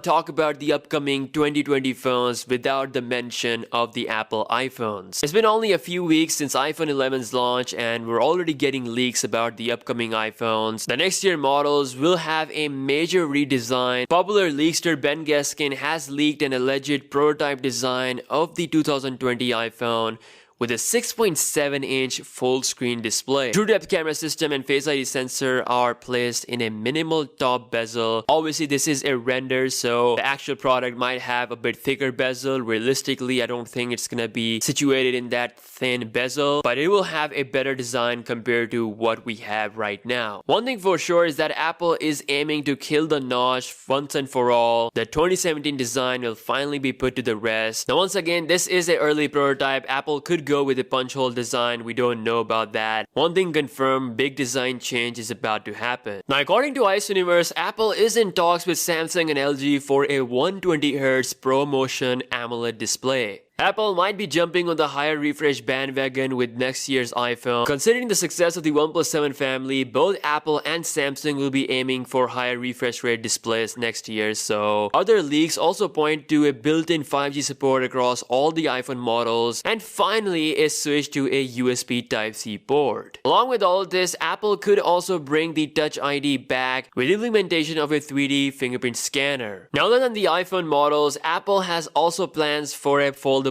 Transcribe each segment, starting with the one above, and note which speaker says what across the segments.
Speaker 1: talk about the upcoming 2020 phones without the mention of the Apple iPhones. It's been only a few weeks since iPhone 11's launch and we're already getting leaks about the upcoming iPhones. The next year models will have a major redesign. Popular leakster Ben Gaskin has leaked an alleged prototype design of the 2020 iPhone with a 6.7-inch full-screen display. True depth camera system and Face ID sensor are placed in a minimal top bezel. Obviously, this is a render, so the actual product might have a bit thicker bezel. Realistically, I don't think it's gonna be situated in that thin bezel, but it will have a better design compared to what we have right now. One thing for sure is that Apple is aiming to kill the notch once and for all. The 2017 design will finally be put to the rest. Now, once again, this is an early prototype. Apple could go with a punch hole design. We don't know about that. One thing confirmed, big design change is about to happen. Now, according to Ice Universe, Apple is in talks with Samsung and LG for a 120Hz ProMotion AMOLED display. Apple might be jumping on the higher refresh bandwagon with next year's iPhone. Considering the success of the OnePlus 7 family, both Apple and Samsung will be aiming for higher refresh rate displays next year. So other leaks also point to a built-in 5G support across all the iPhone models, and finally a switch to a USB Type-C port. Along with all of this, Apple could also bring the Touch ID back with implementation of a 3D fingerprint scanner. Now, other than the iPhone models, Apple has also plans for a foldable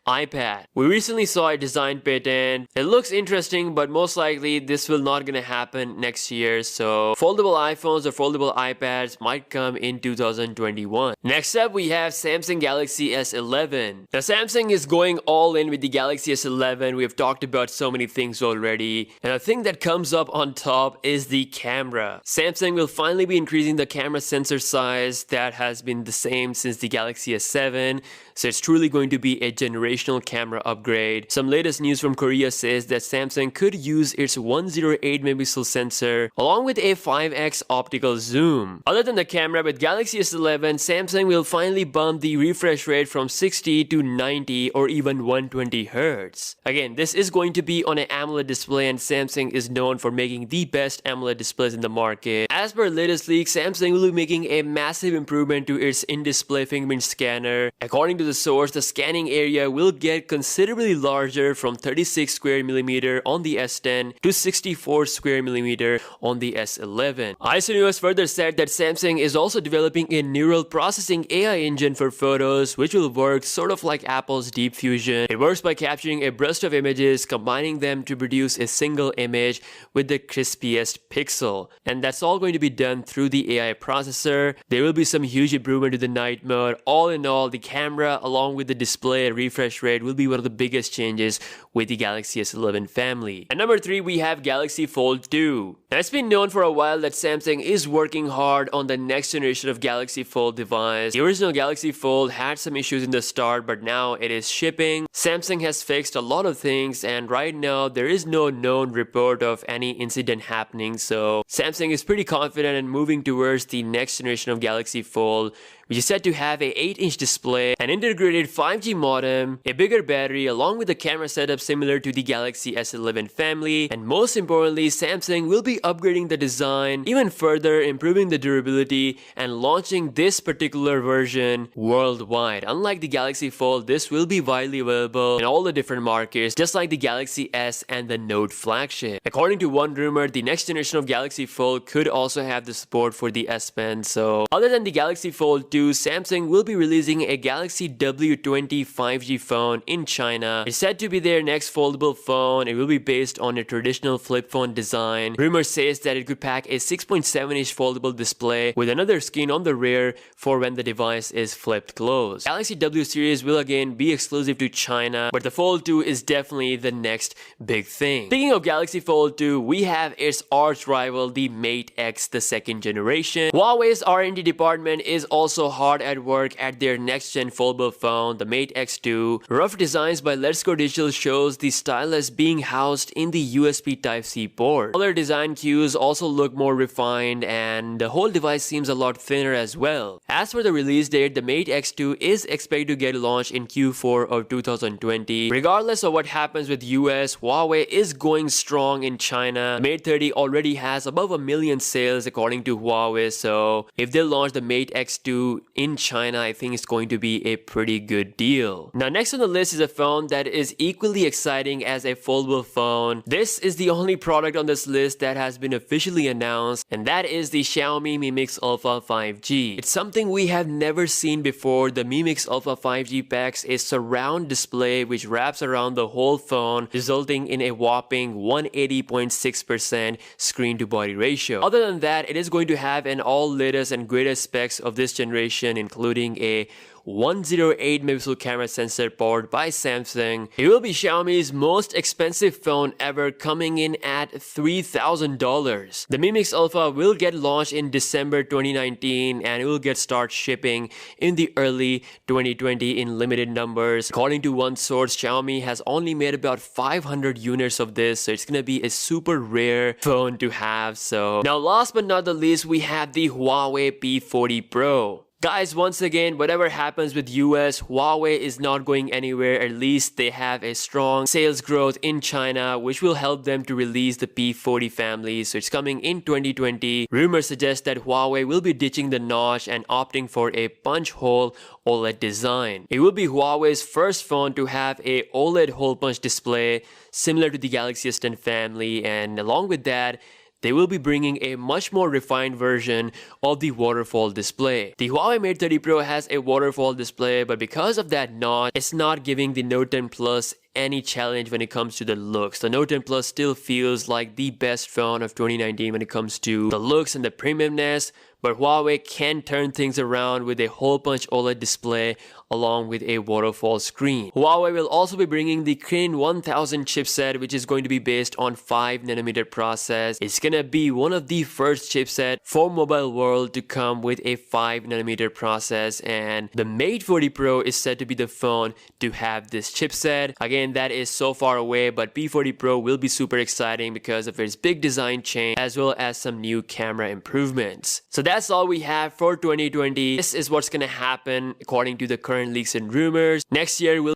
Speaker 1: iPad. We recently saw a design patent. It looks interesting, but most likely this will not gonna happen next year. So foldable iPhones or foldable iPads might come in 2021. Next up, we have Samsung Galaxy S11. Now, Samsung is going all in with the Galaxy S11. We have talked about so many things already. And a thing that comes up on top is the camera. Samsung will finally be increasing the camera sensor size that has been the same since the Galaxy S7. So it's truly going to be a generational camera upgrade. Some latest news from Korea says that Samsung could use its 108 megapixel sensor along with a 5x optical zoom. Other than the camera, with Galaxy S11, Samsung will finally bump the refresh rate from 60 to 90 or even 120 Hz. Again, this is going to be on an AMOLED display, and Samsung is known for making the best AMOLED displays in the market. As per latest leaks, Samsung will be making a massive improvement to its in-display fingerprint scanner. According to the source, the scanning area will get considerably larger from 36 square millimeter on the S10 to 64 square millimeter on the S11. Ice Universe further said that Samsung is also developing a neural processing AI engine for photos, which will work sort of like Apple's Deep Fusion. It works by capturing a burst of images, combining them to produce a single image with the crispiest pixel. And that's all going to be done through the AI processor. There will be some huge improvement to the night mode. All in all, the camera along with the display refresh rate will be one of the biggest changes with the Galaxy S11 family. And number 3, we have Galaxy Fold 2. Now, it's been known for a while that Samsung is working hard on the next generation of Galaxy Fold device. The original Galaxy Fold had some issues in the start, but now it is shipping. Samsung has fixed a lot of things, and right now there is no known report of any incident happening. So Samsung is pretty confident in moving towards the next generation of Galaxy Fold, which is said to have a 8-inch display, an integrated 5G modem, a bigger battery, along with a camera setup similar to the Galaxy S11 family. And most importantly, Samsung will be upgrading the design even further, improving the durability, and launching this particular version worldwide. Unlike the Galaxy Fold, this will be widely available in all the different markets, just like the Galaxy S and the Note flagship. According to one rumor, the next generation of Galaxy Fold could also have the support for the S Pen. So other than the Galaxy Fold 2, Samsung will be releasing a Galaxy W20 5G phone in China. It's said to be their next foldable phone. It will be based on a traditional flip phone design. Rumor says that it could pack a 6.7-inch foldable display with another screen on the rear for when the device is flipped closed. Galaxy W series will again be exclusive to China, but the Fold 2 is definitely the next big thing. Speaking of Galaxy Fold 2, we have its arch rival, the Mate X, the second generation. Huawei's R&D department is also hard at work at their next-gen foldable phone, the Mate X2. Rough designs by Let's Go Digital shows the stylus being housed in the USB Type-C port. Other design cues also look more refined, and the whole device seems a lot thinner as well. As for the release date, the Mate X2 is expected to get launched in Q4 of 2020. Regardless of what happens with US, Huawei is going strong in China. The Mate 30 already has above 1 million sales according to Huawei, so if they launch the Mate X2 in China, I think it's going to be a pretty good deal. Now next on the list is a phone that is equally exciting as a foldable phone. This is the only product on this list that has been officially announced, and that is the Xiaomi Mi Mix Alpha 5G. It's something we have never seen before. The Mi Mix Alpha 5G packs a surround display which wraps around the whole phone, resulting in a whopping 180.6% screen to body ratio. Other than that, it is going to have an all latest and greatest specs of this generation, including a 108 megapixel camera sensor powered by Samsung. It will be Xiaomi's most expensive phone ever, coming in at $3,000. The Mi Mix Alpha will get launched in December 2019 and it will get start shipping in the early 2020 in limited numbers. According to one source, Xiaomi has only made about 500 units of this, so it's gonna be a super rare phone to have. So now last but not the least, we have the Huawei P40 Pro. Guys, once again, whatever happens with US, Huawei is not going anywhere. At least they have a strong sales growth in China, which will help them to release the P40 family. So it's coming in 2020. Rumors suggest that Huawei will be ditching the notch and opting for a punch hole OLED design. It will be Huawei's first phone to have a OLED hole punch display similar to the Galaxy S10 family, and along with that, they will be bringing a much more refined version of the waterfall display. The Huawei Mate 30 Pro has a waterfall display, but because of that notch, it's not giving the Note 10 Plus any challenge when it comes to the looks. The Note 10 Plus still feels like the best phone of 2019 when it comes to the looks and the premiumness, but Huawei can turn things around with a hole punch OLED display along with a waterfall screen. Huawei will also be bringing the Kirin 1000 chipset, which is going to be based on 5nm process. It's gonna be one of the first chipset for mobile world to come with a 5nm process, and the Mate 40 Pro is said to be the phone to have this chipset. Again, that is so far away, but P40 Pro will be super exciting because of its big design change as well as some new camera improvements. So that's all we have for 2020. This is what's gonna happen according to the current leaks and rumors. Next year will